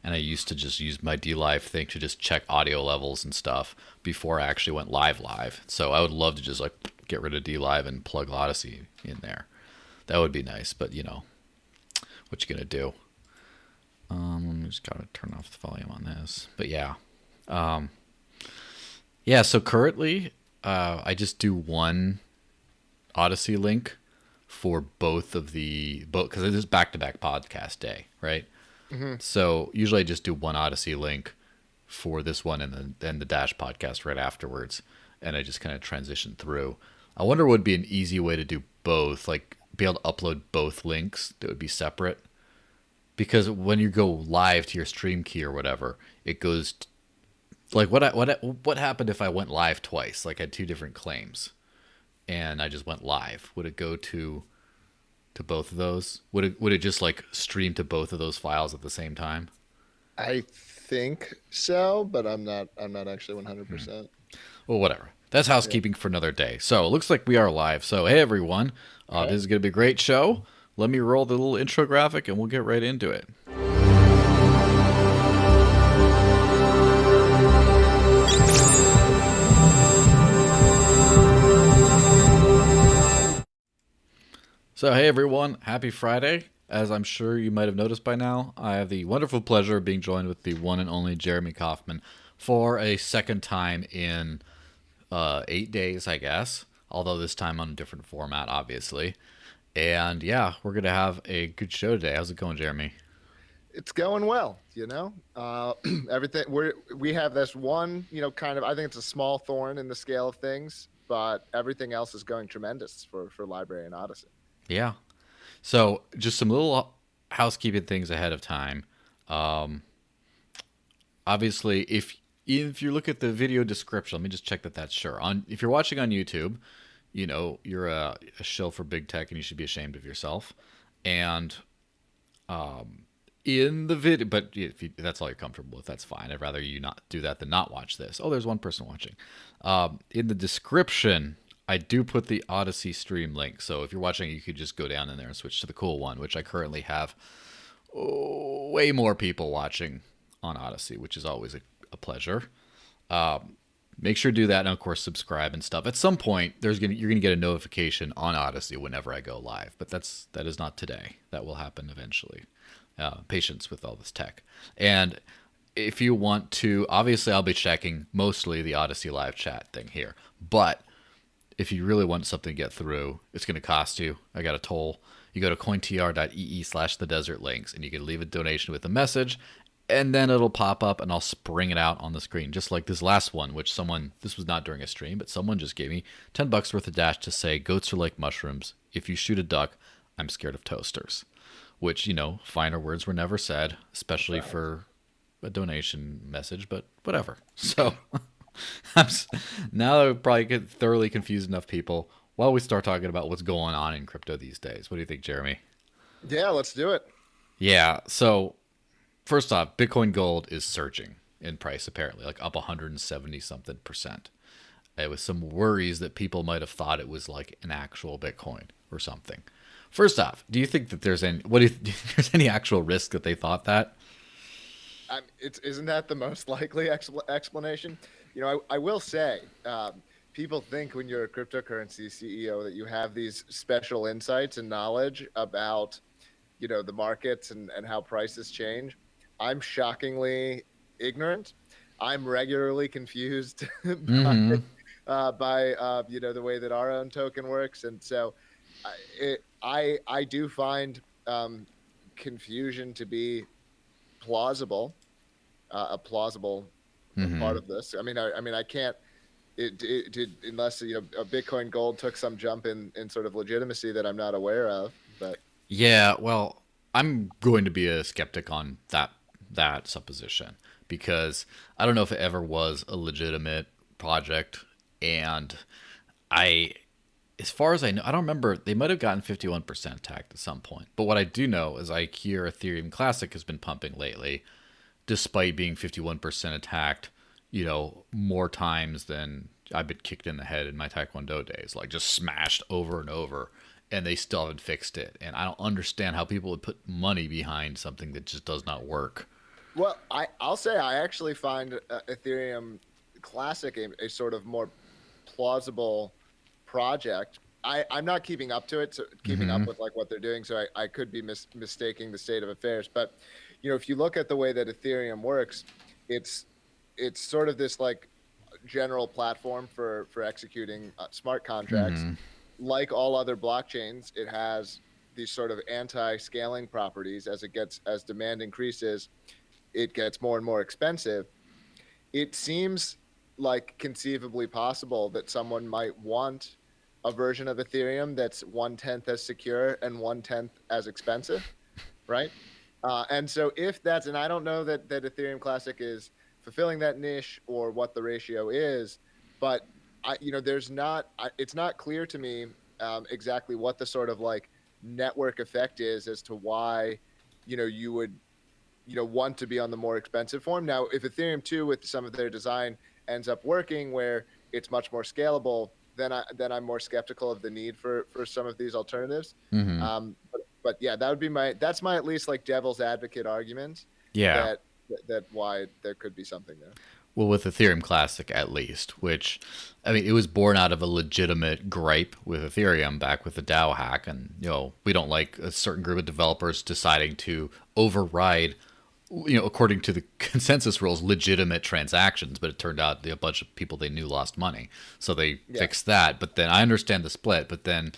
and I used to just use my DLive thing to just check audio levels and stuff before I actually went live. So I would love to just like get rid of DLive and plug Odysee in there. That would be nice, but what you gonna do? I just gotta turn off the volume on this. But yeah, yeah. So currently, I just do one Odysee link for both because it is back-to-back podcast day, right? Hmm. So usually I just do one Odysee link for this one and then the Dash podcast right afterwards, and I just kind of transition through. I wonder what would be an easy way to do both, like be able to upload both links that would be separate. Because when you go live to your stream key or whatever, it goes like what happened if I went live twice? Like I had two different claims, and I just went live. Would it go to both of those? Would it just like stream to both of those files at the same time? I think so, but I'm not actually 100%. Well, whatever. That's Yeah. housekeeping for another day. So it looks like we are live. So hey everyone, All this right. is gonna be a great show. Let me roll the little intro graphic, and we'll get right into it. So, hey everyone, happy Friday. As I'm sure you might have noticed by now, I have the wonderful pleasure of being joined with the one and only Jeremy Kauffman for a second time in 8 days, I guess. Although this time on a different format, obviously. And yeah, we're going to have a good show today. How's it going, Jeremy? It's going well. Everything we have this one, kind of, I think it's a small thorn in the scale of things, but everything else is going tremendous for Library and Odyssey. Yeah. So, just some little housekeeping things ahead of time. Um, Obviously, if you look at the video description, let me just check that that's sure. If you're watching on YouTube, you're a shill for big tech and you should be ashamed of yourself. And in the video, but if that's all you're comfortable with, that's fine. I'd rather you not do that than not watch this. Oh, there's one person watching. In the description, I do put the Odysee stream link. So if you're watching, you could just go down in there and switch to the cool one, which I currently have way more people watching on Odysee, which is always a pleasure. Make sure to do that, and of course subscribe and stuff. At some point, you're gonna get a notification on Odysee whenever I go live, but that is not today. That will happen eventually. Patience with all this tech. And if you want to, obviously I'll be checking mostly the Odysee live chat thing here, but if you really want something to get through, it's going to cost you. I got a toll. You go to cointr.ee/the desert links, and you can leave a donation with a message, and then it'll pop up, and I'll spring it out on the screen, just like this last one, which this was not during a stream, but someone just gave me $10 worth of Dash to say, goats are like mushrooms. If you shoot a duck, I'm scared of toasters. Which, finer words were never said, especially Right. for a donation message, but whatever. So I'm, now I probably get thoroughly confused enough people while we start talking about what's going on in crypto these days. What do you think, Jeremy? Yeah, let's do it. Yeah. So first off, Bitcoin Gold is surging in price, apparently, like up 170 something percent. It was some worries that people might have thought it was like an actual Bitcoin or something. First off, do you think that do you think there's any actual risk that they thought that? Isn't that the most likely explanation? I will say, people think when you're a cryptocurrency CEO that you have these special insights and knowledge about, the markets and how prices change. I'm shockingly ignorant. I'm regularly confused by, Mm-hmm. the way that our own token works, and so I do find confusion to be plausible, a plausible Mm-hmm. part of this. I mean, I can't. It did unless a Bitcoin Gold took some jump in sort of legitimacy that I'm not aware of. But Yeah, well, I'm going to be a skeptic on that supposition because I don't know if it ever was a legitimate project, and I, as far as I know, I don't remember. They might have gotten 51% attacked at some point. But what I do know is I hear Ethereum Classic has been pumping lately, despite being 51% attacked. More times than I've been kicked in the head in my Taekwondo days, like just smashed over and over, and they still haven't fixed it. And I don't understand how people would put money behind something that just does not work. Well, I'll say I actually find Ethereum Classic a sort of more plausible project. I'm not keeping up to it, so keeping up Hmm. with like what they're doing. So I could be mistaking the state of affairs. But if you look at the way that Ethereum works, it's it's sort of this like general platform for executing smart contracts. Hmm. Like all other blockchains, it has these sort of anti-scaling properties. As demand increases, it gets more and more expensive. It seems like conceivably possible that someone might want a version of Ethereum that's 1/10 as secure and 1/10 as expensive, right? And so if that's, and I don't know that Ethereum Classic is fulfilling that niche or what the ratio is, but there's not, it's not clear to me exactly what the sort of like network effect is as to why, you would want to be on the more expensive form. Now, if Ethereum 2 with some of their design ends up working where it's much more scalable, then I'm more skeptical of the need for some of these alternatives. Hmm. But yeah, that's my at least like devil's advocate argument Yeah. that that why there could be something there. Well, with Ethereum Classic at least, which, I mean, it was born out of a legitimate gripe with Ethereum back with the DAO hack. And, we don't like a certain group of developers deciding to override, according to the consensus rules, legitimate transactions. But it turned out a bunch of people they knew lost money. So they Yeah. fixed that. But then I understand the split. But then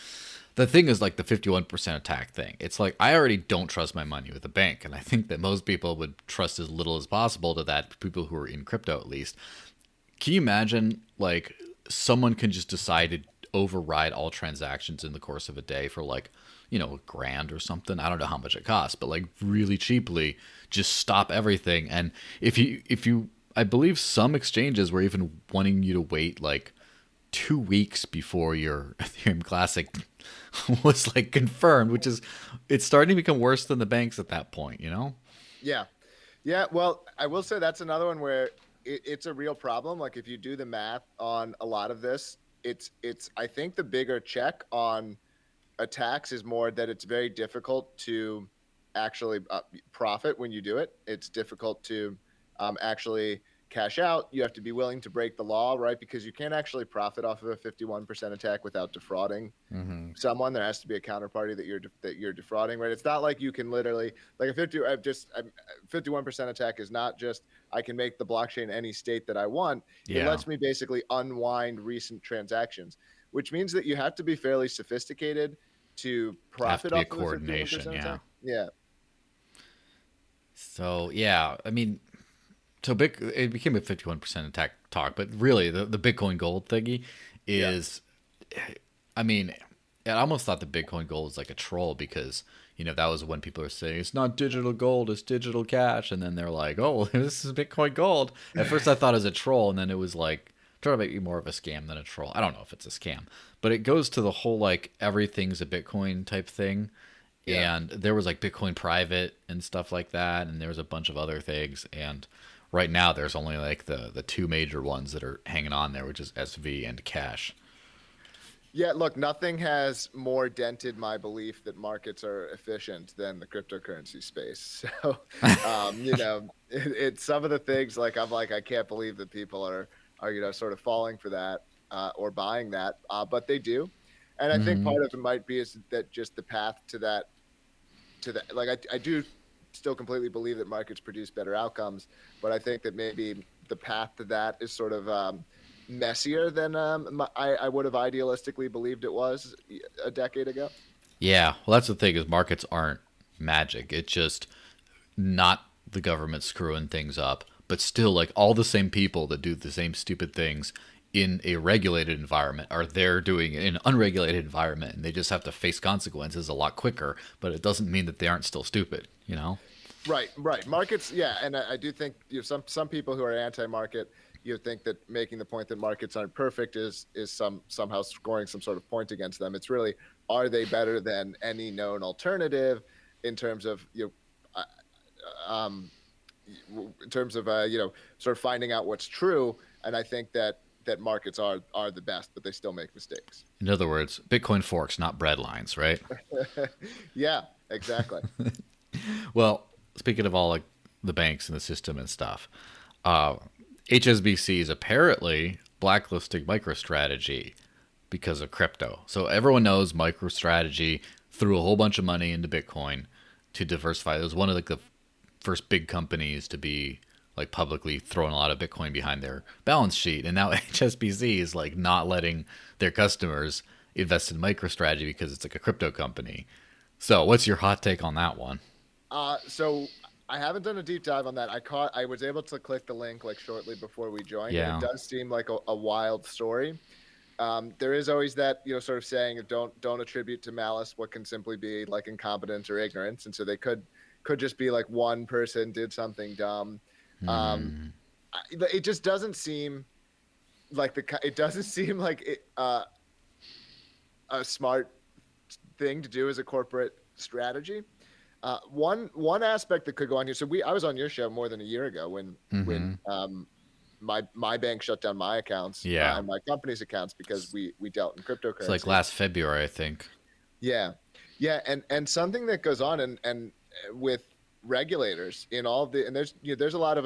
the thing is like the 51% attack thing. It's like I already don't trust my money with a bank, and I think that most people would trust as little as possible to that, people who are in crypto at least. Can you imagine like someone can just decide to override all transactions in the course of a day for like, a grand or something? I don't know how much it costs, but like really cheaply just stop everything. And if you I believe some exchanges were even wanting you to wait like 2 weeks before your Ethereum Classic was like confirmed, which is it's starting to become worse than the banks at that point. Yeah. Yeah. Well, I will say that's another one where it's a real problem. Like if you do the math on a lot of this, it's I think the bigger check on attacks is more that it's very difficult to actually profit when you do it. It's difficult to actually cash out. You have to be willing to break the law, right? Because you can't actually profit off of a 51% attack without defrauding Hmm. someone. There has to be a counterparty that you're defrauding, right? It's not like you can literally like a 51% attack is not just I can make the blockchain any state that I want. It Yeah, lets me basically unwind recent transactions, which means that you have to be fairly sophisticated to have to profit be a off of a coordination. 51% Yeah. attack. Yeah. So yeah, I mean, so big it became a 51% attack talk, but really the Bitcoin Gold thingy Yeah. is, I mean, I almost thought the Bitcoin Gold was like a troll because that was when people were saying it's not digital gold, it's digital cash, and then they're like, oh, this is Bitcoin Gold. At first, I thought it was a troll, and then it was like trying to make it more of a scam than a troll. I don't know if it's a scam, but it goes to the whole like everything's a Bitcoin type thing. Yeah. And there was like Bitcoin private and stuff like that, and there was a bunch of other things. And right now, there's only like the two major ones that are hanging on there, which is SV and Cash. Yeah, look, nothing has more dented my belief that markets are efficient than the cryptocurrency space. So, it's some of the things like I'm like I can't believe that people are sort of falling for that or buying that, but they do, and I think Hmm. part of it might be is that just the path to that like I do still completely believe that markets produce better outcomes, but I think that maybe the path to that is sort of messier than I would have idealistically believed it was a decade ago. Yeah, well, that's the thing is markets aren't magic. It's just not the government screwing things up, but still like all the same people that do the same stupid things in a regulated environment are there doing it in an unregulated environment, and they just have to face consequences a lot quicker. But it doesn't mean that they aren't still stupid. Right, right. Markets, yeah, and I do think some people who are anti-market, think that making the point that markets aren't perfect is somehow scoring some sort of point against them. It's really, are they better than any known alternative in terms of um, in terms of sort of finding out what's true? And I think that markets are the best, but they still make mistakes. In other words, Bitcoin forks, not bread lines, right? Yeah, exactly. Well, speaking of all like the banks and the system and stuff. Uh, HSBC is apparently blacklisting MicroStrategy because of crypto. So everyone knows MicroStrategy threw a whole bunch of money into Bitcoin to diversify. It was one of like the first big companies to be like publicly throwing a lot of Bitcoin behind their balance sheet. And now HSBC is like not letting their customers invest in MicroStrategy because it's like a crypto company. So what's your hot take on that one? So I haven't done a deep dive on that. I was able to click the link like shortly before we joined, and it Yeah. does seem like a wild story. There is always that, sort of saying, don't attribute to malice what can simply be like incompetence or ignorance, and so they could just be like one person did something dumb. Um, it just doesn't seem like it doesn't seem like a smart thing to do as a corporate strategy. One aspect that could go on here. So I was on your show more than a year ago when my bank shut down my accounts Yeah. and my company's accounts because we dealt in It's like cryptocurrency. last February, I think. Yeah, yeah, and something that goes on and with regulators in all the and there's a lot of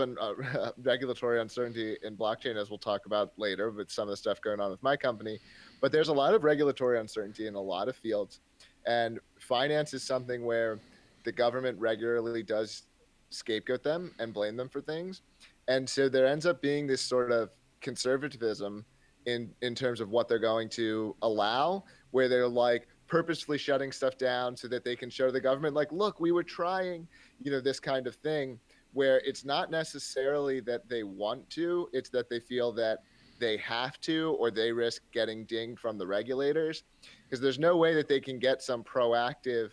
regulatory uncertainty in blockchain, as we'll talk about later with some of the stuff going on with my company, but there's a lot of regulatory uncertainty in a lot of fields, and finance is something where the government regularly does scapegoat them and blame them for things, and so there ends up being this sort of conservatism in terms of what they're going to allow, where they're like purposefully shutting stuff down so that they can show the government like, look, we were trying, this kind of thing, where it's not necessarily that they want to, it's that they feel that they have to, or they risk getting dinged from the regulators, because there's no way that they can get some proactive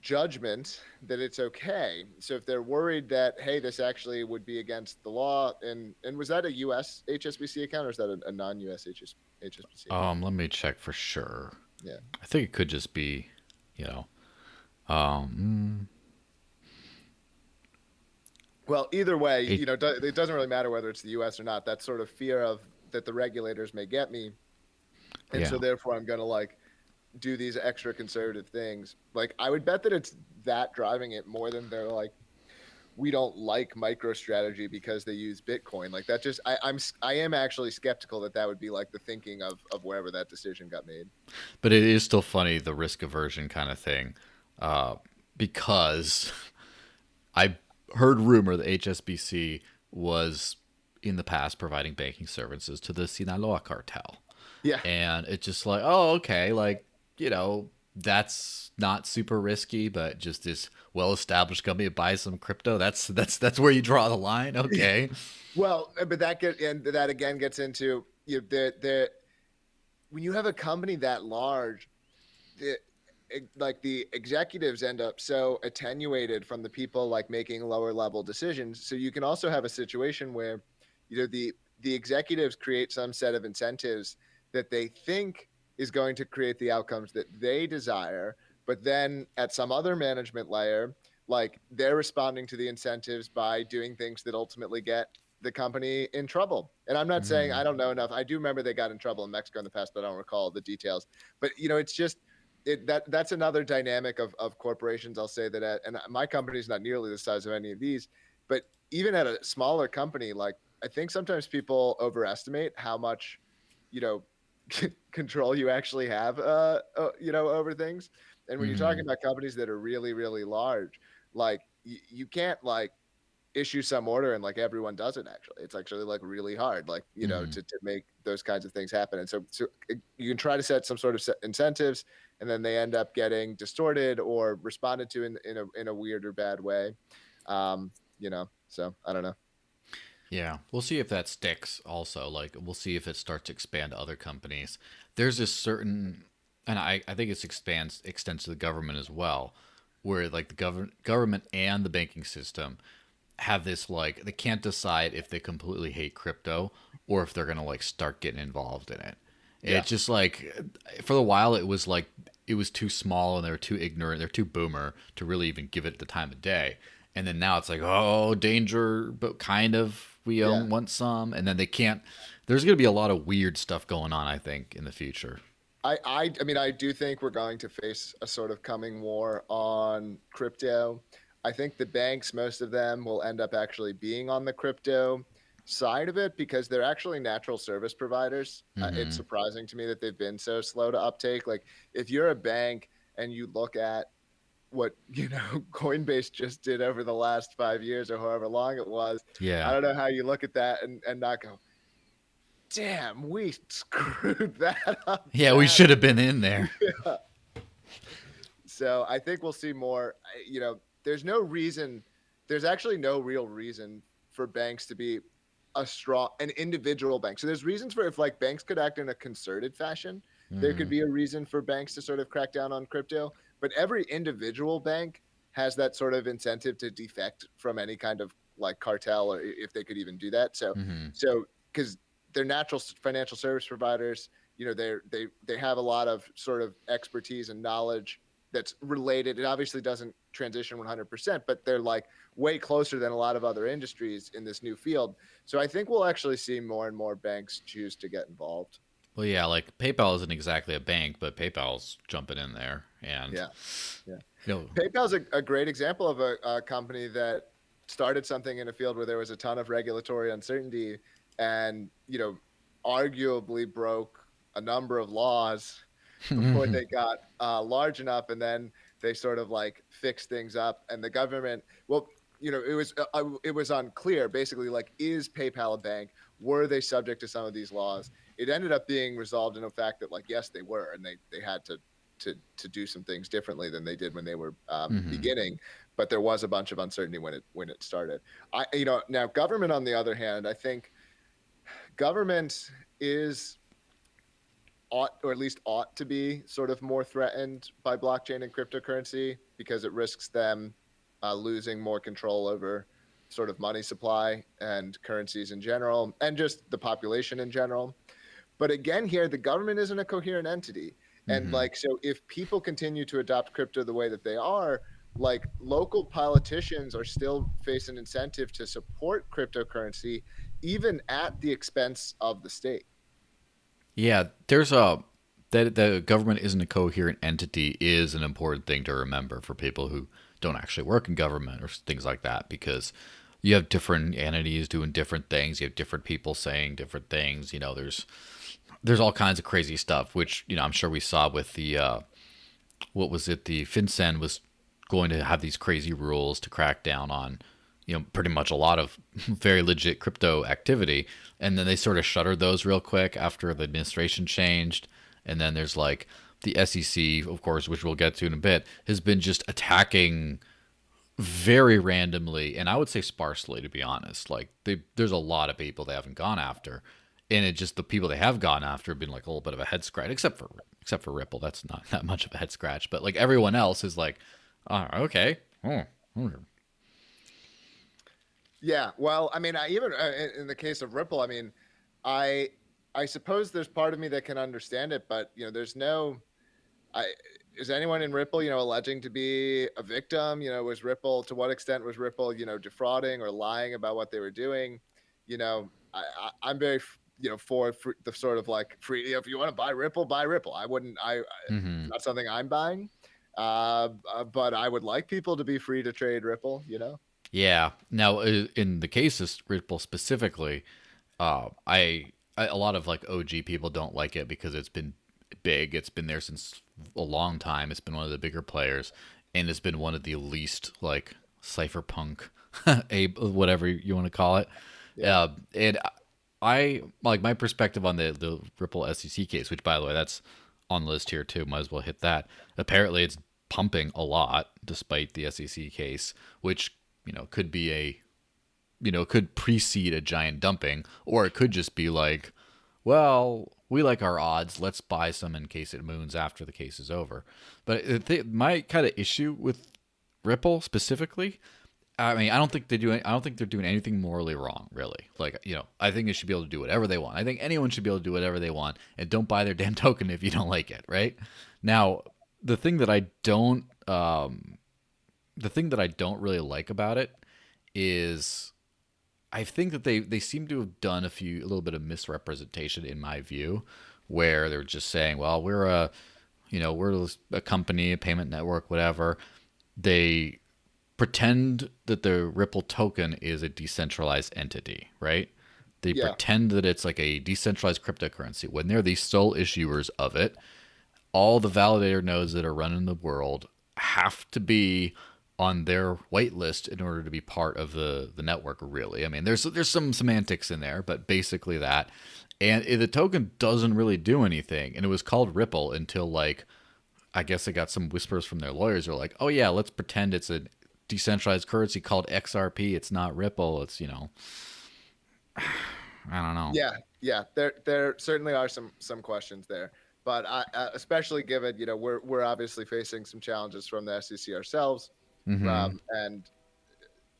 judgment that it's okay. So if they're worried that, hey, this actually would be against the law, and was that a US HSBC account, or is that a non-US HSBC account? Let me check for sure. Yeah. I think it could just be, you know, um, Well, either way, it, it doesn't really matter whether it's the US or not. That sort of fear of that the regulators may get me, and yeah. so therefore I'm going to like do these extra conservative things. Like I would bet that it's that driving it more than they're like, we don't like MicroStrategy because they use Bitcoin. Like that just I am actually skeptical that that would be like the thinking of wherever that decision got made. But it is still funny, the risk aversion kind of thing, uh, because I heard rumor that HSBC was in the past providing banking services to the Sinaloa cartel. Yeah. And it's just like, oh, okay, like, that's not super risky, but just this well-established company that buys some crypto, that's where you draw the line. Okay. Well, but that again gets into the when you have a company that large, the like the executives end up so attenuated from the people like making lower level decisions. So you can also have a situation where the executives create some set of incentives that they think is going to create the outcomes that they desire, but then at some other management layer, like they're responding to the incentives by doing things that ultimately get the company in trouble. And I'm not saying I don't know enough. I do remember they got in trouble in Mexico in the past, but I don't recall the details. But it's just that's another dynamic of corporations. I'll say that and my company is not nearly the size of any of these, but even at a smaller company, like I think sometimes people overestimate how much, you know, control you actually have, over things. And when you're talking Mm-hmm. about companies that are really, really large, like you can't like issue some order and like everyone does it. Actually, it's actually like really hard, like Mm-hmm. to make those kinds of things happen. And so you can try to set some sort of incentives, and then they end up getting distorted or responded to in a weird or bad way. So I don't know. Yeah, we'll see if that sticks also. Like, we'll see if it starts to expand to other companies. There's this certain, and I think it extends to the government as well, where like the government and the banking system have this like they can't decide if they completely hate crypto or if they're gonna like start getting involved in it. Yeah. It's just like for a while it was like it was too small and they were too ignorant, they're too boomer to really even give it the time of day. And then now it's like, oh, danger, but kind of we Yeah. own want some, and then they can't. There's gonna be a lot of weird stuff going on, I think, in the future. I mean, I do think we're going to face a sort of coming war on crypto. I think the banks, most of them, will end up actually being on the crypto side of it because they're actually natural service providers. It's Mm-hmm. surprising to me that they've been so slow to uptake. Like, if you're a bank and you look at what Coinbase just did over the last 5 years or however long it was, I Yeah. don't know how you look at that and not go, damn, we screwed that up Yeah, we should have badly. been in there. Yeah. So I think we'll see more. There's no reason, there's actually no real reason for banks to be an individual bank. So there's reasons for, if like banks could act in a concerted fashion, there could Mm-hmm. be a reason for banks to sort of crack down on crypto. But every individual bank has that sort of incentive to defect from any kind of like cartel, or if they could even do that. So, Mm-hmm. so because they're natural financial service providers, they have a lot of sort of expertise and knowledge that's related. It obviously doesn't transition 100%, but they're like way closer than a lot of other industries in this new field. So I think we'll actually see more and more banks choose to get involved. Well, yeah, like PayPal isn't exactly a bank, but PayPal's jumping in there, and Yeah. Yeah. you know, PayPal's a great example of a company that started something in a field where there was a ton of regulatory uncertainty and, arguably broke a number of laws before they got large enough, and then they sort of like fixed things up. And the government, well, it was unclear. Basically, like, is PayPal a bank? Were they subject to some of these laws? It ended up being resolved in the fact that, like, yes, they were, and they had to do some things differently than they did when they were mm-hmm. beginning. But there was a bunch of uncertainty when it started. Now government, on the other hand, I think government is or at least ought to be sort of more threatened by blockchain and cryptocurrency because it risks them losing more control over sort of money supply and currencies in general, and just the population in general. But again, here, the government isn't a coherent entity. And Mm-hmm. like, so if people continue to adopt crypto the way that they are, like, local politicians are still face an incentive to support cryptocurrency, even at the expense of the state. Yeah, there's a that the government isn't a coherent entity is an important thing to remember for people who don't actually work in government or things like that, because you have different entities doing different things, you have different people saying different things. There's all kinds of crazy stuff, which I'm sure we saw with the what was it, the FinCEN was going to have these crazy rules to crack down on pretty much a lot of very legit crypto activity, and then they sort of shuttered those real quick after the administration changed. And then there's like the SEC, of course, which we'll get to in a bit, has been just attacking very randomly, and I would say sparsely, to be honest. Like, there's a lot of people they haven't gone after, and it just, the people they have gone after have been like a little bit of a head scratch, except for Ripple. That's not that much of a head scratch, but like everyone else is like, oh, okay, oh, Yeah, well, I mean, I even in the case of Ripple, I mean, I I suppose there's part of me that can understand it, but there's no. I Is anyone in Ripple, alleging to be a victim? Was Ripple, to what extent was Ripple, defrauding or lying about what they were doing? I'm very, for the sort of like free. If you want to buy Ripple, buy Ripple. I wouldn't. mm-hmm. It's not something I'm buying, but I would like people to be free to trade Ripple. Yeah. Now, in the case of Ripple specifically, a lot of like OG people don't like it because it's been big. It's been there since a long time. It's been one of the bigger players, and it's been one of the least like cypherpunk, whatever you want to call it. Yeah. And I like my perspective on the Ripple SEC case, which by the way, that's on the list here too. Might as well hit that. Apparently, it's pumping a lot despite the SEC case, which could be could precede a giant dumping, or it could just be like, well, we like our odds, let's buy some in case it moons after the case is over. But my kind of issue with Ripple specifically, I mean, I don't think they're doing anything morally wrong, really. Like, I think they should be able to do whatever they want. I think anyone should be able to do whatever they want, and don't buy their damn token if you don't like it, right? Now, the thing that I don't really like about it is I think that they seem to have done a little bit of misrepresentation in my view, where they're just saying, well, we're a company, a payment network, whatever. They pretend that the Ripple token is a decentralized entity, right? They Yeah. pretend that it's like a decentralized cryptocurrency when they're the sole issuers of it. All the validator nodes that are running the world have to be on their whitelist in order to be part of the network. Really, I mean, there's some semantics in there, but basically that. And the token doesn't really do anything, and it was called Ripple until like I guess they got some whispers from their lawyers. They're like, oh yeah, let's pretend it's a decentralized currency called XRP. It's not Ripple. It's I don't know. Yeah, yeah. There certainly are some questions there, but especially given we're obviously facing some challenges from the SEC ourselves, Mm-hmm. and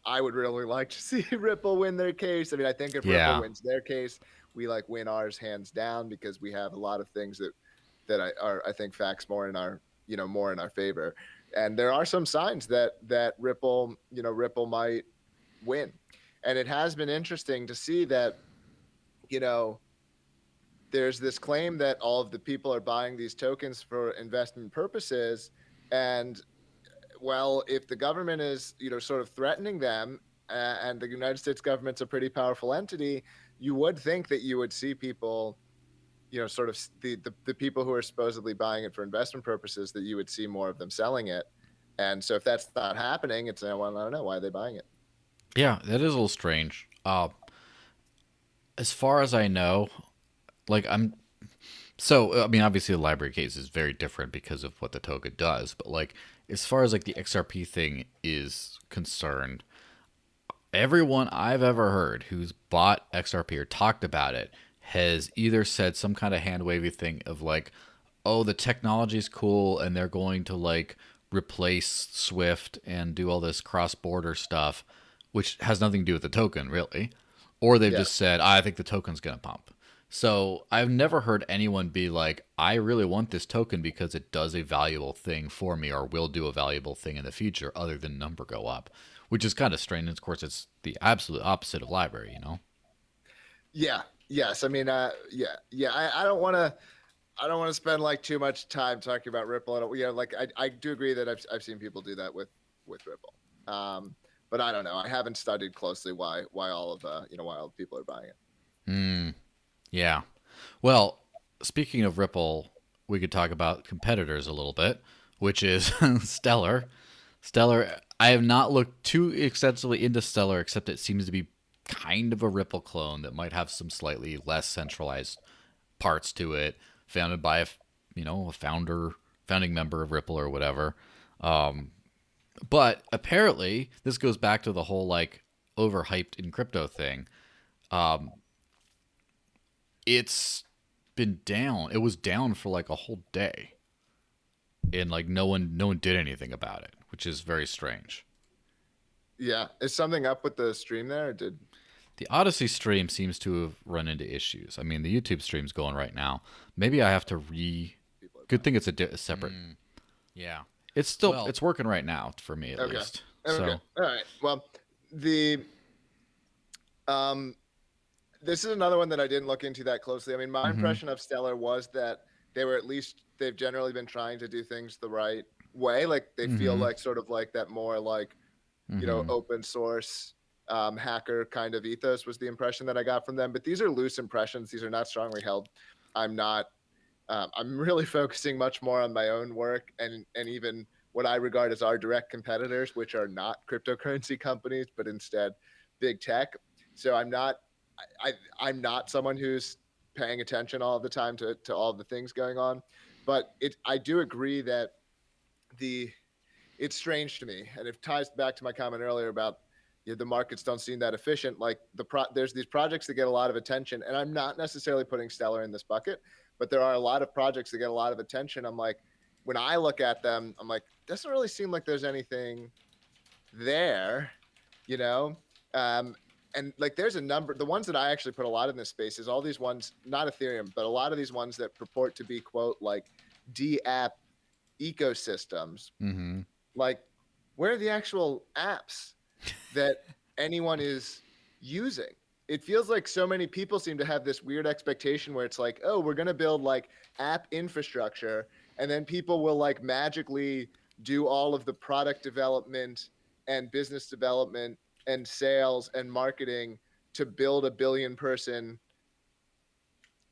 I would really like to see Ripple win their case. I mean, I think if Ripple Yeah. wins their case, we like win ours hands down because we have a lot of things that I think facts more in our more in our favor, and there are some signs that Ripple might win, and it has been interesting to see that you know there's this claim that all of the people are buying these tokens for investment purposes, and well, if the government is sort of threatening them, and the United States government's a pretty powerful entity, you would think that you would see people, sort of the people who are supposedly buying it for investment purposes, that you would see more of them selling it. And so if that's not happening, it's well, I don't know why are they buying it. Yeah, that is a little strange. As far as I know, like I mean, obviously the library case is very different because of what the token does, but like as far as like the XRP thing is concerned, everyone I've ever heard who's bought XRP or talked about it has either said some kind of hand wavy thing of like, oh, the technology's cool and they're going to like replace Swift and do all this cross border stuff, which has nothing to do with the token, really. Or they've Yeah. just said, I think the token's going to pump. So I've never heard anyone be like, I really want this token because it does a valuable thing for me or will do a valuable thing in the future other than number go up, which is kind of strange. And of course, it's the absolute opposite of library, you know? Yeah. Yes. I mean, yeah. Yeah. I don't want to spend like too much time talking about Ripple. Like I do agree that I've seen people do that with Ripple. But I don't know. I haven't studied closely why all of why all the people are buying it. Yeah. Well, speaking of Ripple, we could talk about competitors a little bit, which is Stellar. Stellar, I have not looked too extensively into Stellar, except it seems to be kind of a Ripple clone that might have some slightly less centralized parts to it, founded by a founding member of Ripple or whatever. But apparently, this goes back to the whole like overhyped in crypto thing. It's been down. It was down for like a whole day, and like no one did anything about it, which is very strange. Yeah. Is something up with the stream there? Or The Odysee stream seems to have run into issues. I mean, the YouTube stream's going right now. Maybe I have to re. people are Good buying thing it's a separate. Yeah. It's still Well, it's working right now for me at it? Okay. least. Okay. So All right. Well, the um this is another one that I didn't look into that closely. I mean, my hmm impression of Stellar was that they've generally been trying to do things the right way. Like they feel hmm like sort of like that more like, hmm open source hacker kind of ethos was the impression that I got from them. But these are loose impressions. These are not strongly held. I'm not, I'm really focusing much more on my own work and even what I regard as our direct competitors, which are not cryptocurrency companies, but instead big tech. So I'm not someone who's paying attention all the time to all the things going on, but I do agree that the it's strange to me, and it ties back to my comment earlier about the markets don't seem that efficient. Like there's these projects that get a lot of attention, and I'm not necessarily putting Stellar in this bucket, but there are a lot of projects that get a lot of attention. I'm like, when I look at them, I'm like, doesn't really seem like there's anything there, you know. Um, and like there's a number, the ones that I actually put a lot in this space is all these ones, not Ethereum, but a lot of these ones that purport to be quote like D-app ecosystems. hmm Like, where are the actual apps that anyone is using? It feels like so many people seem to have this weird expectation where it's like, oh, we're going to build like app infrastructure, and then people will like magically do all of the product development and business development and sales and marketing to build a billion-person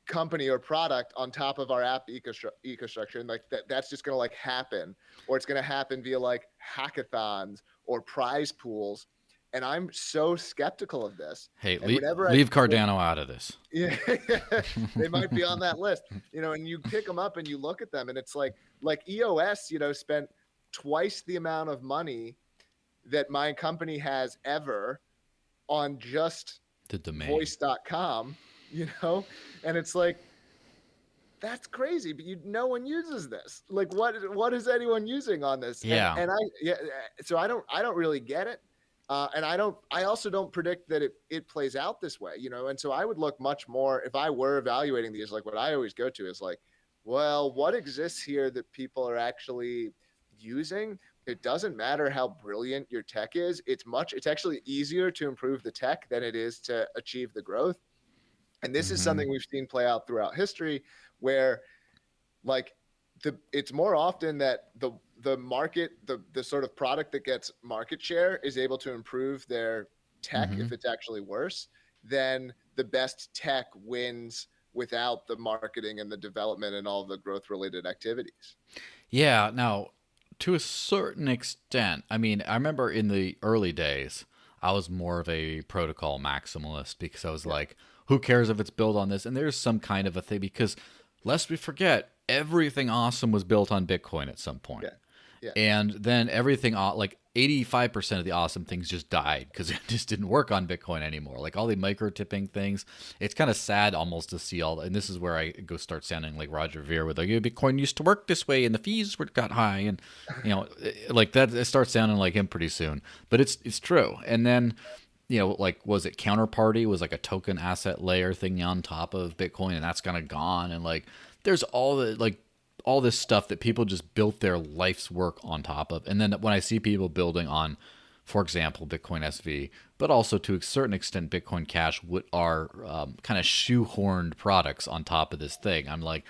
company or product on top of our app ecosystem, and like that's just going to like happen, or it's going to happen via like hackathons or prize pools. And I'm so skeptical of this. Hey, And whenever leave Cardano out of this. yeah, they might be on that list, and you pick them up and you look at them, and it's like EOS, spent twice the amount of money that my company has ever on just The domain. voice.com, and it's like, that's crazy, but no one uses this. Like, what is anyone using on this? Yeah. So I don't really get it. And I also don't predict that it plays out this way, and so I would look much more, if I were evaluating these, like what I always go to is like, well, what exists here that people are actually using? It doesn't matter how brilliant your tech is. It's actually easier to improve the tech than it is to achieve the growth. And this is something we've seen play out throughout history, where like it's more often that the market, the sort of product that gets market share is able to improve their tech if it's actually worse, than the best tech wins without the marketing and the development and all the growth related activities. Yeah. Now, to a certain extent, I mean, I remember in the early days, I was more of a protocol maximalist because I was like, who cares if it's built on this? And there's some kind of a thing, because lest we forget, everything awesome was built on Bitcoin at some point. Yeah. And then everything, like 85% of the awesome things just died because it just didn't work on Bitcoin anymore. Like all the micro tipping things, it's kind of sad almost to see all. And this is where I go start sounding like Roger Ver with like, Bitcoin used to work this way and the fees got high, and like that. It starts sounding like him pretty soon. But it's true. And then, like, was it Counterparty was like a token asset layer thing on top of Bitcoin, and that's kind of gone. And like, there's all this stuff that people just built their life's work on top of. And then when I see people building on, for example, Bitcoin SV, but also to a certain extent Bitcoin Cash, what are kind of shoehorned products on top of this thing, I'm like,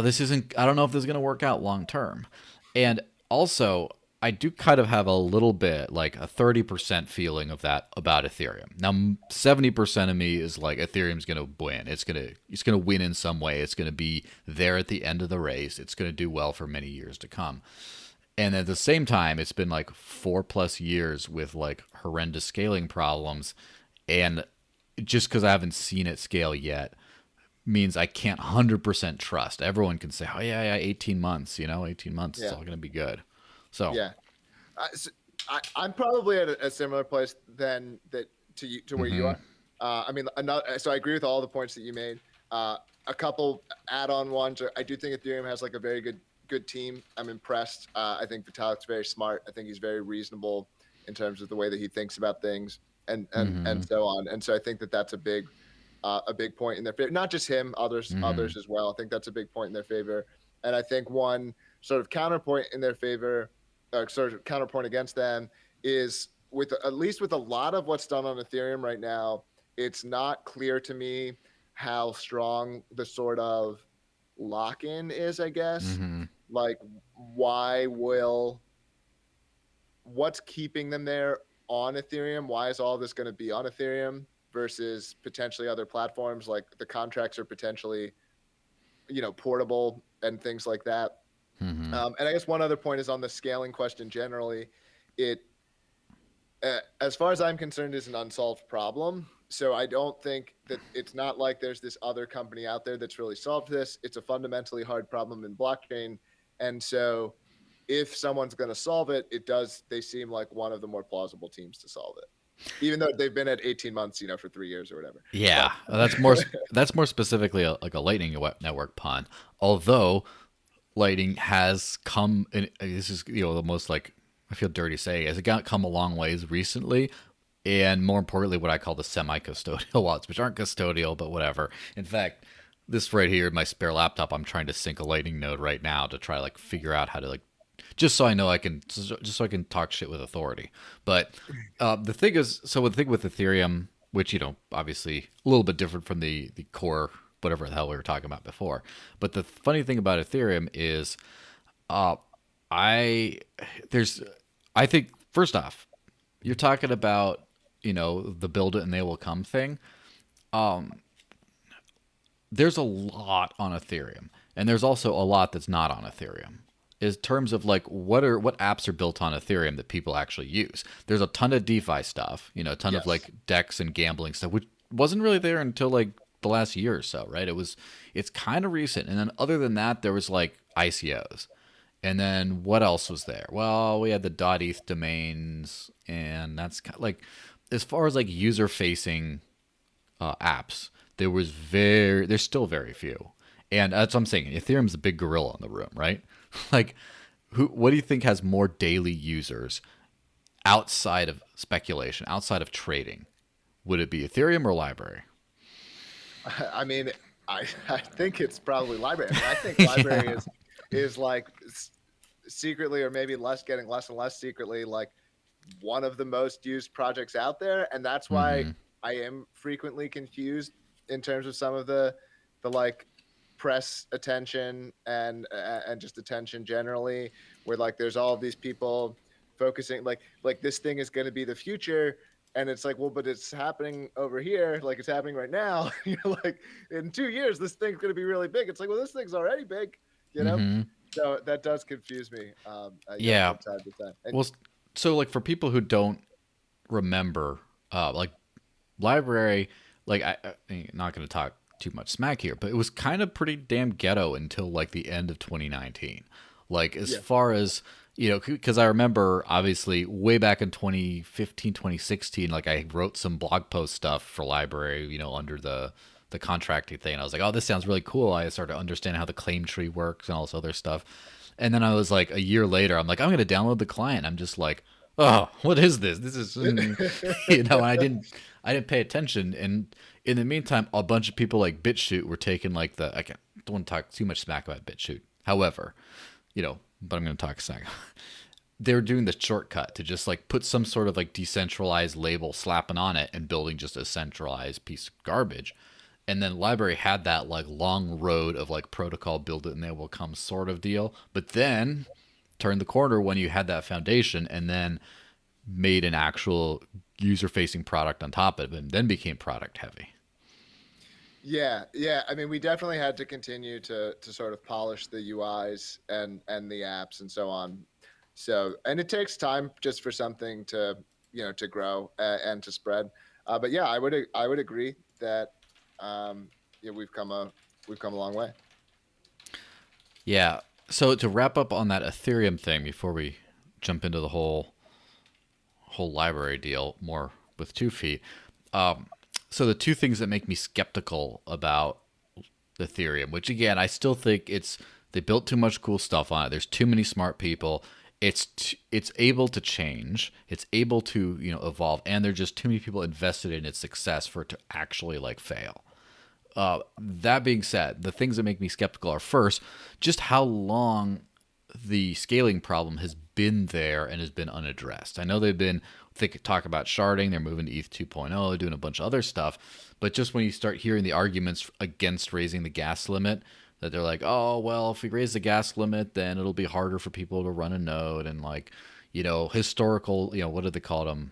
this isn't, I don't know if this is going to work out long term. And also, I do kind of have a little bit like a 30% feeling of that about Ethereum. Now, 70% of me is like, Ethereum's going to win. It's going to win in some way. It's going to be there at the end of the race. It's going to do well for many years to come. And at the same time, it's been like 4+ years with like horrendous scaling problems. And just because I haven't seen it scale yet means I can't 100% trust. Everyone can say, oh yeah, 18 months, 18 months, it's all going to be good. So yeah, I'm probably at a similar place than that to where you are. I mean, so I agree with all the points that you made. A couple add-on ones. I do think Ethereum has like a very good team. I'm impressed. I think Vitalik's very smart. I think he's very reasonable in terms of the way that he thinks about things, and so on. And so I think that's a big point in their favor. Not just him, others as well. I think that's a big point in their favor. And I think one sort of counterpoint in their favor, sort of counterpoint against them, is at least with a lot of what's done on Ethereum right now, it's not clear to me how strong the sort of lock-in is, I guess. Like, what's keeping them there on Ethereum? Why is all this going to be on Ethereum versus potentially other platforms? Like, the contracts are potentially, portable and things like that. And I guess one other point is on the scaling question generally. It, as far as I'm concerned, is an unsolved problem. So I don't think that, it's not like there's this other company out there that's really solved this. It's a fundamentally hard problem in blockchain. And so if someone's going to solve it, they seem like one of the more plausible teams to solve it, even though they've been at 18 months, for 3 years or whatever. Yeah, that's more specifically like a Lightning Network pun. Although Lightning has come, and this is the most, like, I feel dirty saying, has it come a long ways recently, and more importantly, what I call the semi-custodial wallets, which aren't custodial, but whatever. In fact, this right here, my spare laptop, I'm trying to sync a Lightning node right now to try to like figure out how to like, just so I know just so I can talk shit with authority. But the thing is, so the thing with Ethereum, which obviously a little bit different from the core, whatever the hell we were talking about before. But the funny thing about Ethereum is, I think first off, you're talking about, the build it and they will come thing. There's a lot on Ethereum, and there's also a lot that's not on Ethereum. In terms of like what apps are built on Ethereum that people actually use. There's a ton of DeFi stuff, a ton of Yes. like DEX and gambling stuff, which wasn't really there until like the last year or so, right? It's kind of recent. And then other than that, there was like ICOs. And then what else was there? Well, we had the .eth domains, and that's kind of like, as far as like user facing apps, there's still very few, and that's what I'm saying. Ethereum's a big gorilla in the room, right? Like, what do you think has more daily users outside of speculation, outside of trading? Would it be Ethereum or LBRY? I mean, I think it's probably library. I mean, I think library Yeah. is like secretly, or maybe getting less and less secretly, like one of the most used projects out there, and that's why Mm-hmm. I am frequently confused in terms of some of the like press attention and just attention generally, where like there's all of these people focusing like this thing is going to be the future, and it's like, well, but it's happening over here, like it's happening right now. Like in 2 years this thing's going to be really big. It's like, well, this thing's already big, you know. Mm-hmm. So that does confuse me, Yeah. from time to time. And Well, so like for people who don't remember, like library, like I'm not going to talk too much smack here, but it was kind of pretty damn ghetto until like the end of 2019. Like as yeah, far as because I remember obviously way back in 2015, 2016, like I wrote some blog post stuff for library, under the contracting thing. And I was like, oh, this sounds really cool. I started to understand how the claim tree works and all this other stuff. And then I was like, a year later, I'm like, I'm going to download the client. I'm just like, oh, what is this? This is, and I didn't pay attention. And in the meantime, a bunch of people like BitChute were taking like don't want to talk too much smack about BitChute. However, but I'm going to talk smack. They were doing the shortcut to just like put some sort of like decentralized label slapping on it and building just a centralized piece of garbage. And then library had that like long road of like protocol build it and they will come sort of deal. But then turned the corner when you had that foundation and then made an actual user facing product on top of it and then became product heavy. yeah. I mean, we definitely had to continue to sort of polish the UIs and the apps and so on. So, and it takes time just for something to to grow and to spread. But yeah, I would agree that yeah, we've come a long way. Yeah. So to wrap up on that Ethereum thing before we jump into the whole library deal more with 2 feet. So the two things that make me skeptical about Ethereum, which again I still think they built too much cool stuff on it. There's too many smart people. It's able to change. It's able to evolve, and there's just too many people invested in its success for it to actually like fail. That being said, the things that make me skeptical are first, just how long the scaling problem has been there and has been unaddressed. I know they've been talk about sharding, they're moving to ETH 2.0, doing a bunch of other stuff, but just when you start hearing the arguments against raising the gas limit, that they're like, oh well, if we raise the gas limit, then it'll be harder for people to run a node, and like, historical, what do they call them?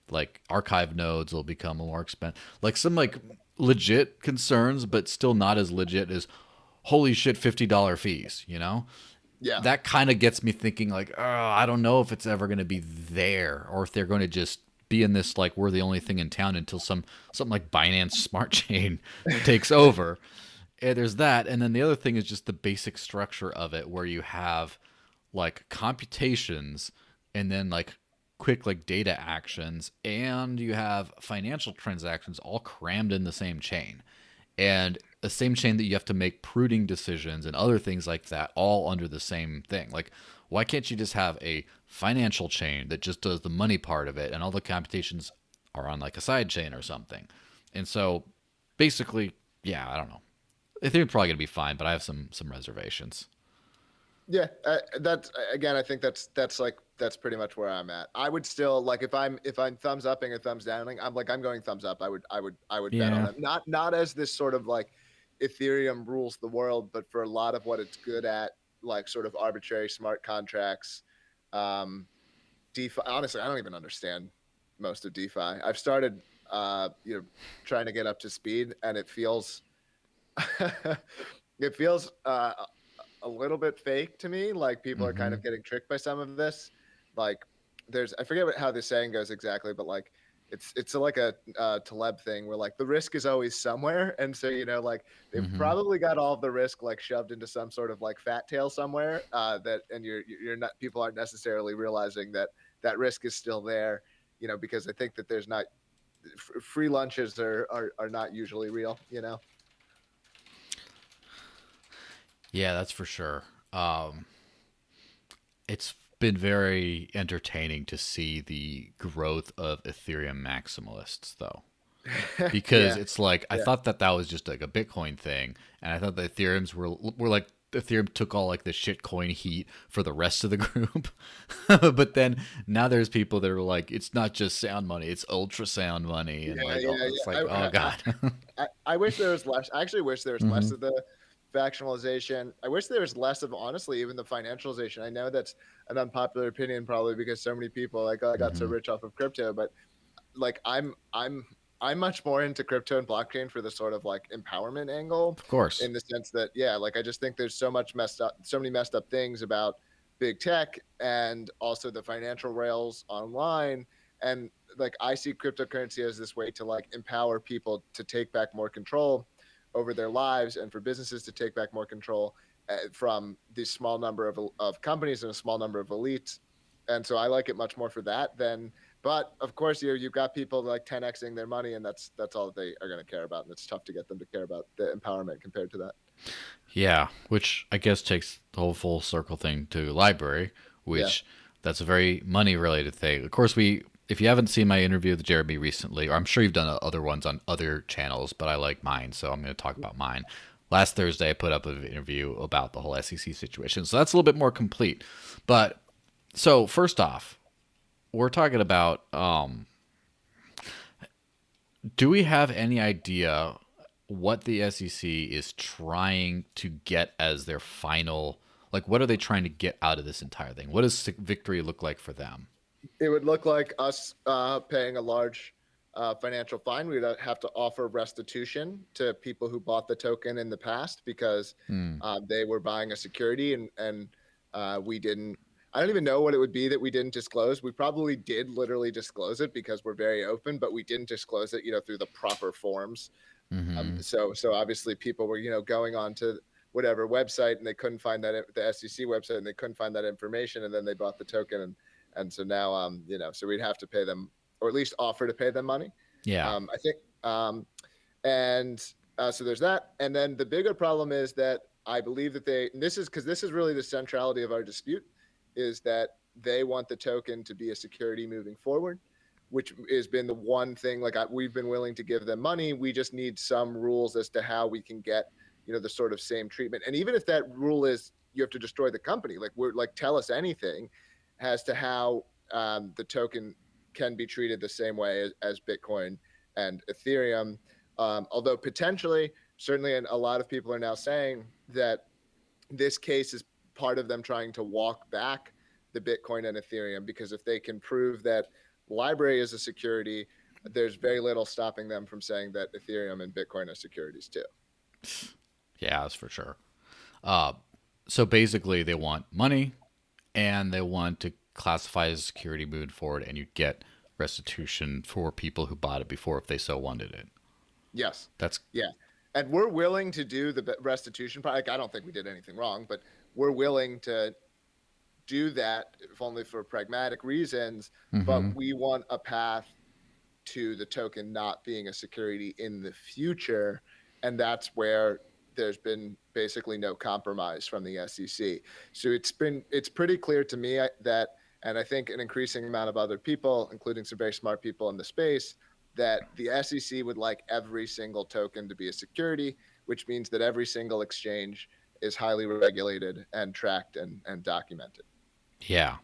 Like archive nodes will become more expensive. Like some like legit concerns, but still not as legit as holy shit, $50 fees. Yeah, That kind of gets me thinking like, oh, I don't know if it's ever going to be there, or if they're going to just be in this like we're the only thing in town until something like Binance Smart Chain takes over. And there's that, and then the other thing is just the basic structure of it, where you have like computations and then like quick like data actions, and you have financial transactions all crammed in the same chain, and the same chain that you have to make pruding decisions and other things like that all under the same thing. Like, why can't you just have a financial chain that just does the money part of it and all the computations are on like a side chain or something? And so basically, yeah, I don't know. I think it's probably gonna be fine, but I have some reservations. yeah. That's again, I think that's pretty much where I'm at. I would still like if I'm thumbs upping or thumbs downing, I'm going thumbs up. I would bet on Yeah. them. Not as this sort of like Ethereum rules the world, but for a lot of what it's good at, like sort of arbitrary smart contracts, um, DeFi. Honestly, I don't even understand most of DeFi. I've started, trying to get up to speed, and it feels, it feels a little bit fake to me. Like people are kind Mm-hmm. of getting tricked by some of this. Like I forget how the saying goes exactly, but like it's like a Taleb thing where like the risk is always somewhere, and so like they've Mm-hmm. probably got all of the risk like shoved into some sort of like fat tail somewhere, that and you're not, people aren't necessarily realizing that that risk is still there, because I think that there's not free lunches are not usually real. Yeah, that's for sure. It's been very entertaining to see the growth of Ethereum maximalists, though, because Yeah, it's like I yeah. thought that that was just like a Bitcoin thing, and I thought the Ethereums were like Ethereum took all like the shitcoin heat for the rest of the group, but then now there's people that are like, it's not just sound money, it's ultrasound money, and Yeah, like yeah, it's yeah. like, oh god. I wish there was less. I actually wish there was less Hmm. of the factionalization. I wish there was less of, honestly, even the financialization. I know that's an unpopular opinion, probably because so many people like, oh, I got so Hmm. rich off of crypto, but like I'm much more into crypto and blockchain for the sort of like empowerment angle, Of course. in the sense that, yeah, like I just think there's so many messed up things about big tech and also the financial rails online. And like I see cryptocurrency as this way to like empower people to take back more control over their lives, and for businesses to take back more control, from the small number of companies and a small number of elites. And so I like it much more for that than, but of course, you've got people like 10xing their money, and that's all that they are going to care about, and it's tough to get them to care about the empowerment compared to that. Yeah, which I guess takes the whole full circle thing to library, Yeah, which that's a very money related thing. Of course, if you haven't seen my interview with Jeremy recently, or I'm sure you've done other ones on other channels, but I like mine, so I'm going to talk about mine. Last Thursday, I put up an interview about the whole SEC situation, so that's a little bit more complete. But so first off, we're talking about do we have any idea what the SEC is trying to get as their final, like what are they trying to get out of this entire thing? What does victory look like for them? it would look like us paying a large financial fine. We'd have to offer restitution to people who bought the token in the past, because Hmm. they were buying a security, and we didn't. I don't even know what it would be that we didn't disclose. We probably did literally disclose it because we're very open, but we didn't disclose it, through the proper forms. Mm-hmm. So obviously people were, going on to whatever website, and they couldn't find that, the SEC website, and they couldn't find that information, and then they bought the token, and so now, so we'd have to pay them, or at least offer to pay them money. Yeah. I think, and so there's that, and then the bigger problem is that I believe that and this is because this is really the centrality of our dispute, is that they want the token to be a security moving forward, which has been the one thing, like we've been willing to give them money. We just need some rules as to how we can get, the sort of same treatment. And even if that rule is you have to destroy the company, like we're like, tell us anything as to how the token can be treated the same way as Bitcoin and Ethereum. Although potentially, certainly, and a lot of people are now saying that this case is part of them trying to walk back the Bitcoin and Ethereum, because if they can prove that library is a security, there's very little stopping them from saying that Ethereum and Bitcoin are securities too. Yeah, that's for sure. Uh, so basically, they want money and they want to classify as security moving forward, and you get restitution for people who bought it before if they so wanted it. Yes. That's Yeah. And we're willing to do the restitution. Like, I don't think we did anything wrong, but we're willing to do that, if only for pragmatic reasons. mm-hmm. But we want a path to the token not being a security in the future. And that's where there's been basically no compromise from the SEC. So it's pretty clear to me that, and I think an increasing amount of other people, including some very smart people in the space, that the SEC would like every single token to be a security, which means that every single exchange is highly regulated and tracked and documented. Yeah.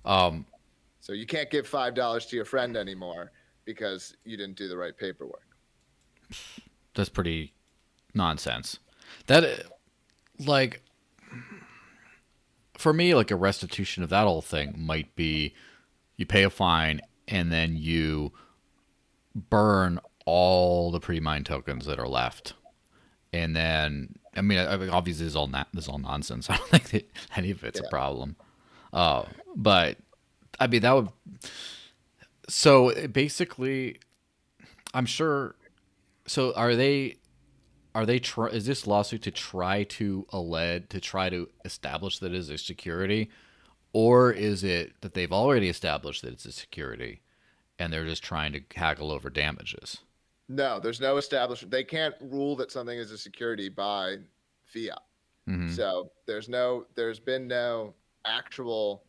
Um, So you can't give $5 to your friend anymore because you didn't do the right paperwork. that's pretty nonsense. That like for me, like a restitution of that whole thing might be you pay a fine, and then you burn all the pre-mined tokens that are left. And then, I mean, obviously, this is all nonsense. I don't think that any of it's a Yeah. problem. But I mean, that would. So basically, I'm sure. So is this lawsuit to try to establish that it is a security, or is it that they've already established that it's a security, and they're just trying to haggle over damages? No, there's no establishment. They can't rule that something is a security by fiat. Mm-hmm. So there's been no actual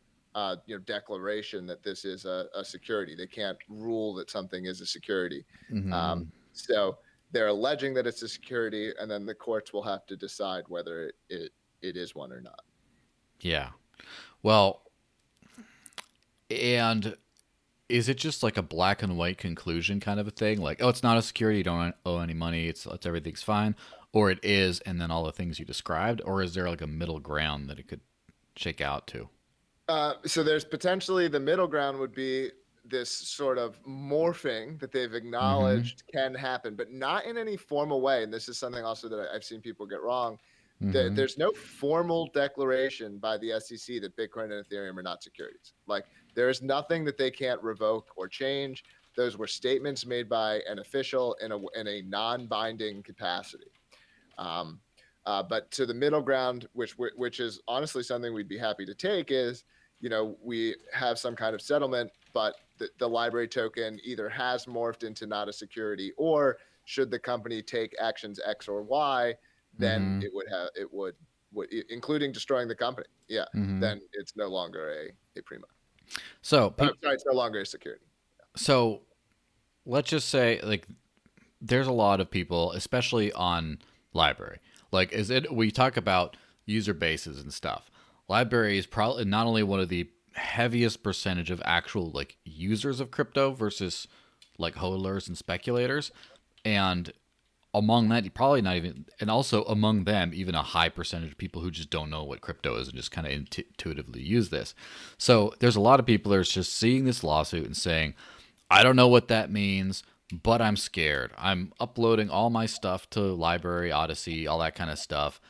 declaration that this is a security. They can't rule that something is a security. Mm-hmm. So they're alleging that it's a security, and then the courts will have to decide whether it is one or not. Yeah. Well, and is it just like a black and white conclusion kind of a thing? Like, oh, it's not a security, you don't owe any money, it's everything's fine, or it is, and then all the things you described, or is there like a middle ground that it could shake out to? So there's potentially the middle ground would be this sort of morphing that they've Mm-hmm. acknowledged can happen, but not in any formal way. And this is something also that I've seen people get wrong. Mm-hmm. There's no formal declaration by the SEC that Bitcoin and Ethereum are not securities. Like there's nothing that they can't revoke or change. Those were statements made by an official in a non-binding capacity. Um, but to the middle ground, which is honestly something we'd be happy to take, is we have some kind of settlement, but the library token either has morphed into not a security, or should the company take actions X or Y, then Mm-hmm. it would including destroying the company. Yeah, Mm-hmm. then it's no longer a prima. So, Sorry, it's no longer a security. so let's just say like there's a lot of people, especially on library. Like, is it we talk about user bases and stuff. Library is probably not only one of the heaviest percentage of actual like users of crypto versus like hodlers and speculators, and among that, you probably not even, and also among them, even a high percentage of people who just don't know what crypto is and just kind of intuitively use this. So there's a lot of people that are just seeing this lawsuit and saying, I don't know what that means, but I'm scared. I'm uploading all my stuff to Library, Odysee, all that kind of stuff,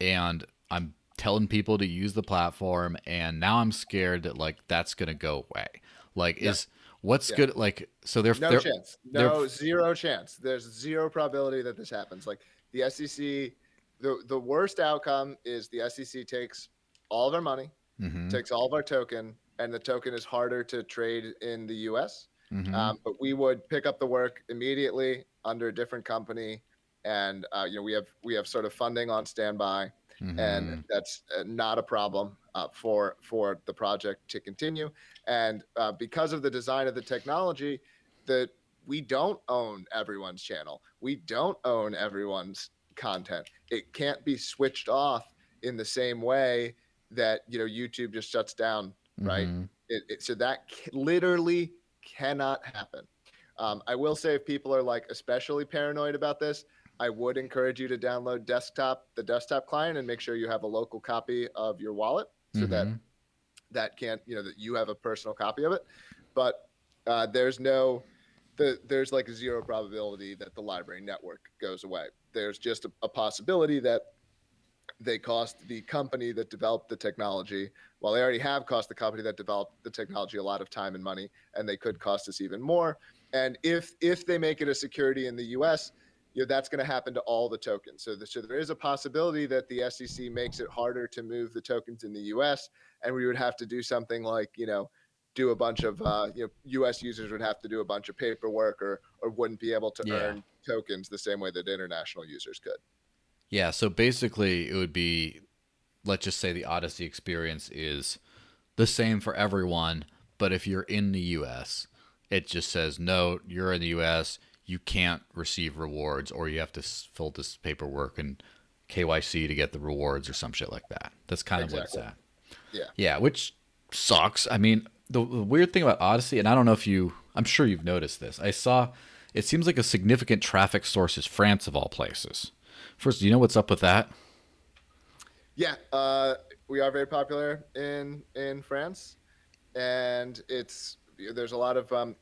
and I'm telling people to use the platform, and now I'm scared that like that's gonna go away. Like, Yeah, is what's yeah. good? Like, so they're No they're chance. they're No, zero chance. There's zero probability that this happens. Like the SEC, the worst outcome is the SEC takes all of our money, mm-hmm, takes all of our token, and the token is harder to trade in the US. mm-hmm, But we would pick up the work immediately under a different company, and we have sort of funding on standby, and mm-hmm, that's not a problem for the project to continue. And because of the design of the technology, that we don't own everyone's channel, we don't own everyone's content. It can't be switched off in the same way that YouTube just shuts down, right? mm-hmm. So that literally cannot happen. I will say, if people are like especially paranoid about this, I would encourage you to download the desktop client, and make sure you have a local copy of your wallet, so that Mm-hmm. that you have a personal copy of it. But there's like a zero probability that the library network goes away. There's just a possibility that they cost the company that developed the technology, well, they already have cost the company that developed the technology a lot of time and money, and they could cost us even more. And if they make it a security in the US, that's going to happen to all the tokens. So there is a possibility that the SEC makes it harder to move the tokens in the US, and we would have to do something like do a bunch of US users would have to do a bunch of paperwork, or wouldn't be able to Yeah. earn tokens the same way that international users could. Yeah. So basically, it would be, let's just say the Odyssey experience is the same for everyone, but if you're in the US, it just says, no, you're in the US, you can't receive rewards, or you have to fill this paperwork and KYC to get the rewards or some shit like that. That's kind of what it's Exactly. at. Yeah. Yeah, which sucks. I mean, the weird thing about Odyssey, and I don't know if I'm sure you've noticed this. I saw it seems like a significant traffic source is France of all places. First, do you know what's up with that? Yeah, we are very popular in France, and there's a lot of I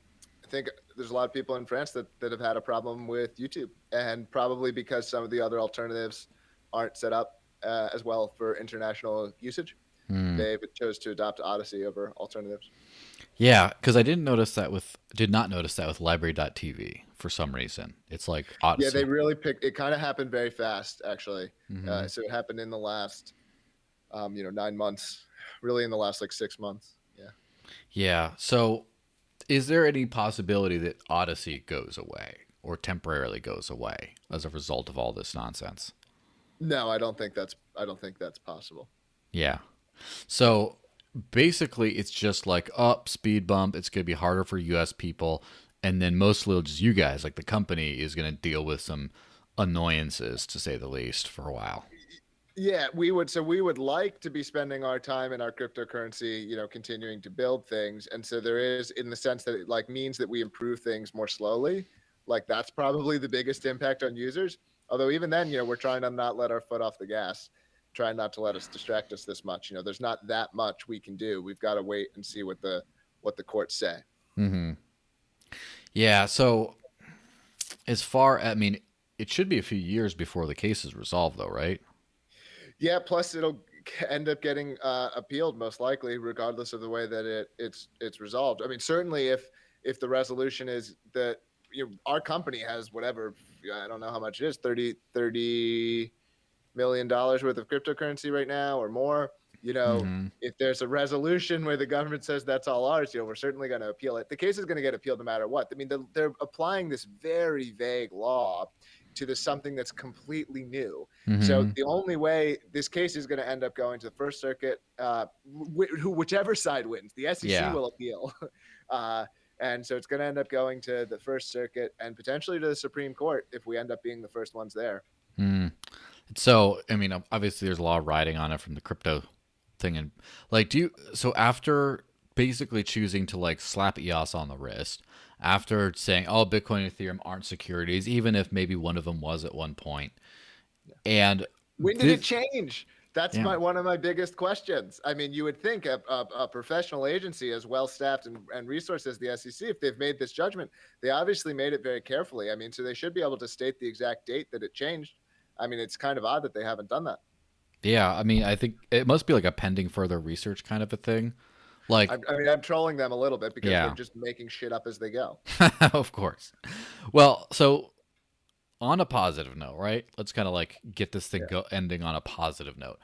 think there's a lot of people in France that have had a problem with YouTube, and probably because some of the other alternatives aren't set up as well for international usage. Hmm. They've chose to adopt Odysee over alternatives. Yeah, because did not notice that with library.tv for some reason. It's like Yeah, they Odyssey. really picked. It kind of happened very fast, actually. Hmm. So it happened in the last, 9 months, really in the last like 6 months. Yeah. Yeah. So is there any possibility that Odyssey goes away or temporarily goes away as a result of all this nonsense? No, I don't think that's. I don't think that's possible. Yeah. So basically, it's just like up speed bump. It's going to be harder for U.S. people, and then mostly just you guys, like the company, is going to deal with some annoyances, to say the least, for a while. Yeah, we would. So we would like to be spending our time in our cryptocurrency, continuing to build things. And so there is, in the sense that it like means that we improve things more slowly. Like that's probably the biggest impact on users. Although even then, we're trying to not let our foot off the gas, trying not to let us distract us this much. There's not that much we can do. We've got to wait and see what the courts say. Hmm. Yeah. So I mean, it should be a few years before the case is resolved, though, right? Yeah. Plus, it'll end up getting appealed most likely, regardless of the way that it's resolved. I mean, certainly if the resolution is that our company has whatever, I don't know how much it is, $30 million worth of cryptocurrency right now or more. Hmm. If there's a resolution where the government says that's all ours, we're certainly going to appeal it. The case is going to get appealed no matter what. I mean, they're applying this very vague law to this something that's completely new. So Hmm. the only way this case is going to end up going to the First Circuit, whichever side wins, the SEC Yeah. will appeal. And so it's going to end up going to the First Circuit and potentially to the Supreme Court if we end up being the first ones there. Mm. So, I mean, obviously, there's a lot of riding on it from the crypto thing, and like, so after basically choosing to like slap EOS on the wrist, after saying, "Oh, Bitcoin and Ethereum aren't securities," even if maybe one of them was at one point, and When did it this, change? That's yeah, one of my biggest questions. I mean, you would think a professional agency as well staffed and resourced as the SEC, if they've made this judgment, they obviously made it very carefully. I mean, so they should be able to state the exact date that it changed. I mean, it's kind of odd that they haven't done that. yeah. I mean, I think it must be like a pending further research kind of a thing. Like, I mean, I'm trolling them a little bit because they're yeah, just making shit up as they go. of course. Well, so on a positive note, right? Let's kind of like get this thing Yeah. ending on a positive note.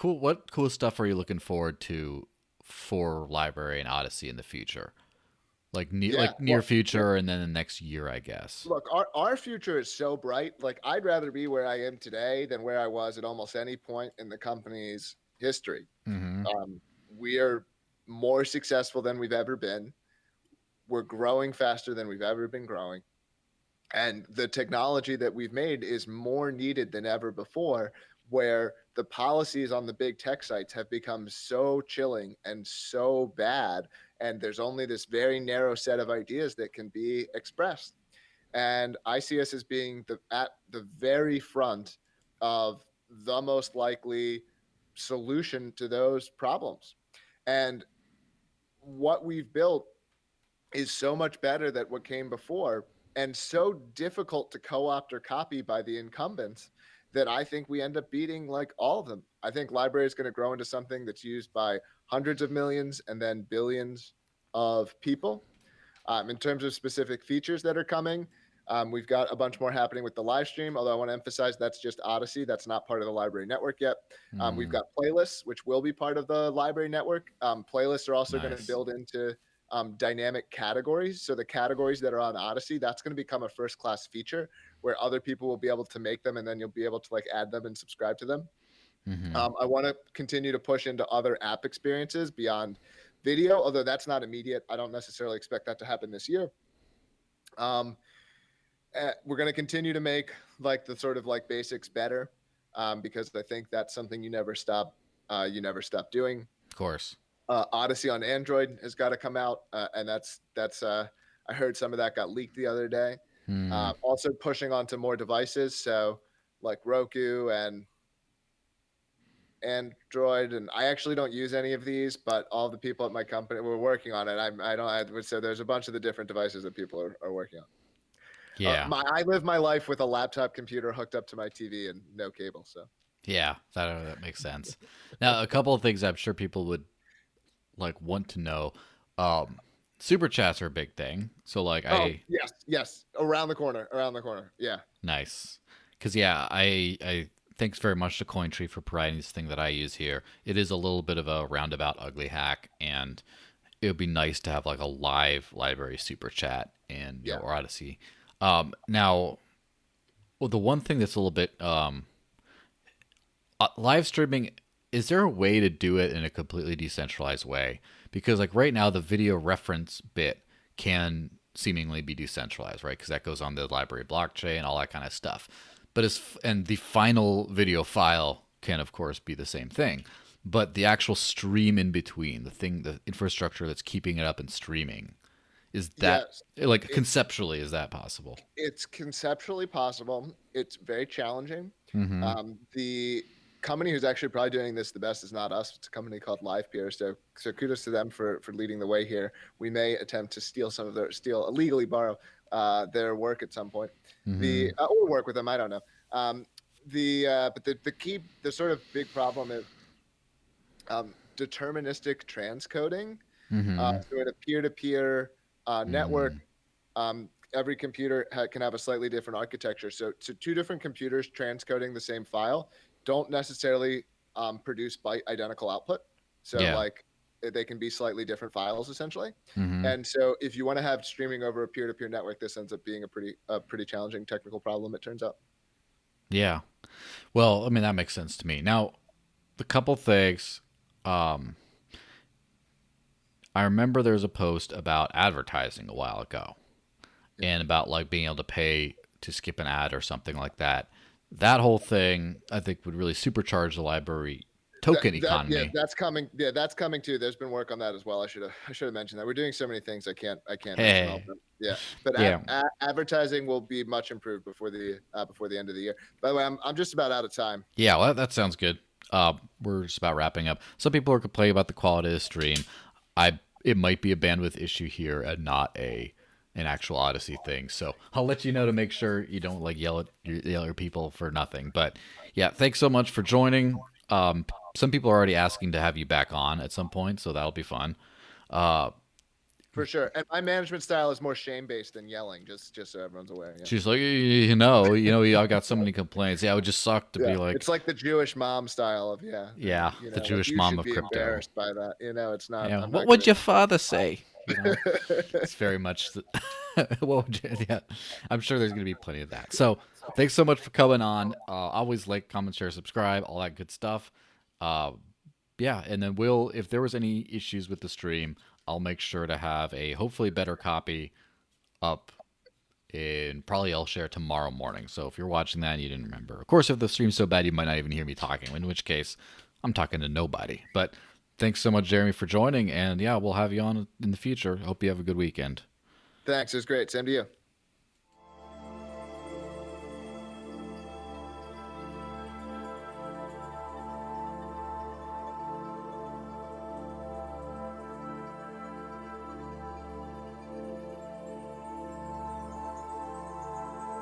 What cool stuff are you looking forward to for Library and Odyssey in the future? Yeah. Like near Well, future and then the next year, I guess. look, our future is so bright. Like, I'd rather be where I am today than where I was at almost any point in the company's history. Mm-hmm. We are more successful than we've ever been. We're growing faster than we've ever been growing. And the technology that we've made is more needed than ever before, where the policies on the big tech sites have become so chilling and so bad. And there's only this very narrow set of ideas that can be expressed. And I see us as being at the very front of the most likely solution to those problems. And what we've built is so much better than what came before and so difficult to co-opt or copy by the incumbents that I think we end up beating like all of them. I think library is going to grow into something that's used by hundreds of millions and then billions of people. In terms of specific features that are coming, we've got a bunch more happening with the live stream, although I want to emphasize that's just Odysee. That's not part of the library network yet. We've Mm, got playlists, which will be part of the library network. Playlists are also going to nice. build into dynamic categories. So the categories that are on Odysee, that's going to become a first class feature where other people will be able to make them and then you'll be able to like add them and subscribe to them. Mm-hmm. I want to continue to push into other app experiences beyond video, although that's not immediate. I don't necessarily expect that to happen this year. Um, we're going to continue to make like the sort of like basics better, because I think that's something you never stop doing. Of course. Odyssey on Android has got to come out, and that's I heard some of that got leaked the other day. Mm, Also pushing onto more devices, so like Roku Android, and I actually don't use any of these, but all the people at my company we're working on it. I would say there's a bunch of the different devices that people are working on. Yeah. I live my life with a laptop computer hooked up to my TV and no cable. So Yeah, that makes sense. Now, a couple of things I'm sure people would like want to know. Um, Super chats are a big thing. So like oh I yes, yes, around the corner, around the corner. Yeah, nice. Cuz yeah, I thanks very much to Cointree for providing this thing that I use here. It is a little bit of a roundabout ugly hack, and it would be nice to have like a live library super chat in yeah. or Odyssey. Now, well, the one thing that's a little bit live streaming, is there a way to do it in a completely decentralized way? Because like right now the video reference bit can seemingly be decentralized, right? Because that goes on the library blockchain, all that kind of stuff. But and the final video file can of course be the same thing, but the actual stream in between, the infrastructure that's keeping it up and streaming, is that Yes, like conceptually is that possible? it's conceptually possible. It's very challenging. Mm-hmm. The company who's actually probably doing this the best is not us. It's a company called LivePeer. So kudos to them for leading the way here. We may attempt to illegally borrow their work at some point. Mm-hmm. Or work with them. I don't know. But the sort of big problem is deterministic transcoding. Mm-hmm. So in a peer-to-peer network, Mm-hmm. every computer can have a slightly different architecture. So two different computers transcoding the same file don't necessarily produce byte identical output. So Yeah. like they can be slightly different files essentially. Mm-hmm. And so if you want to have streaming over a peer-to-peer network, this ends up being a pretty challenging technical problem, it turns out. Yeah. Well, I mean that makes sense to me. Now, the couple things. Um, I remember there was a post about advertising a while ago, Yeah. and about like being able to pay to skip an ad or something like that. That whole thing, I think, would really supercharge the library token Yeah, economy. that's coming. Yeah, that's coming too. There's been work on that as well. I should have mentioned that. We're doing so many things. I can't mention all of Hey, them. Yeah, but yeah, advertising will be much improved before the end of the year. By the way, I'm just about out of time. yeah. Well, that sounds good. We're just about wrapping up. Some people are complaining about the quality of the stream. It might be a bandwidth issue here and not an actual Odyssey thing. So I'll let you know to make sure you don't like yell at people for nothing. But yeah, thanks so much for joining. Some people are already asking to have you back on at some point, so that'll be fun. Uh, For sure. And my management style is more shame based than yelling. Just so everyone's aware. Yeah. she's like, I got so many complaints. Yeah, it would just suck to be Yeah. like, It's like the Jewish mom style of yeah, the like Jewish you mom should of be crypto. embarrassed by that. It's not. Yeah, I'm what not would gonna. your father say? It's very much. What would you, yeah, I'm sure there's gonna be plenty of that. So thanks so much for coming on. Always like, comment, share, subscribe, all that good stuff. Uh, yeah, and then if there was any issues with the stream, I'll make sure to have a hopefully better copy up in probably I'll share tomorrow morning. So if you're watching that and you didn't remember, of course, if the stream's so bad you might not even hear me talking, in which case I'm talking to nobody. But thanks so much, Jeremy, for joining, and yeah, we'll have you on in the future. Hope you have a good weekend. Thanks. It was great. Same to you.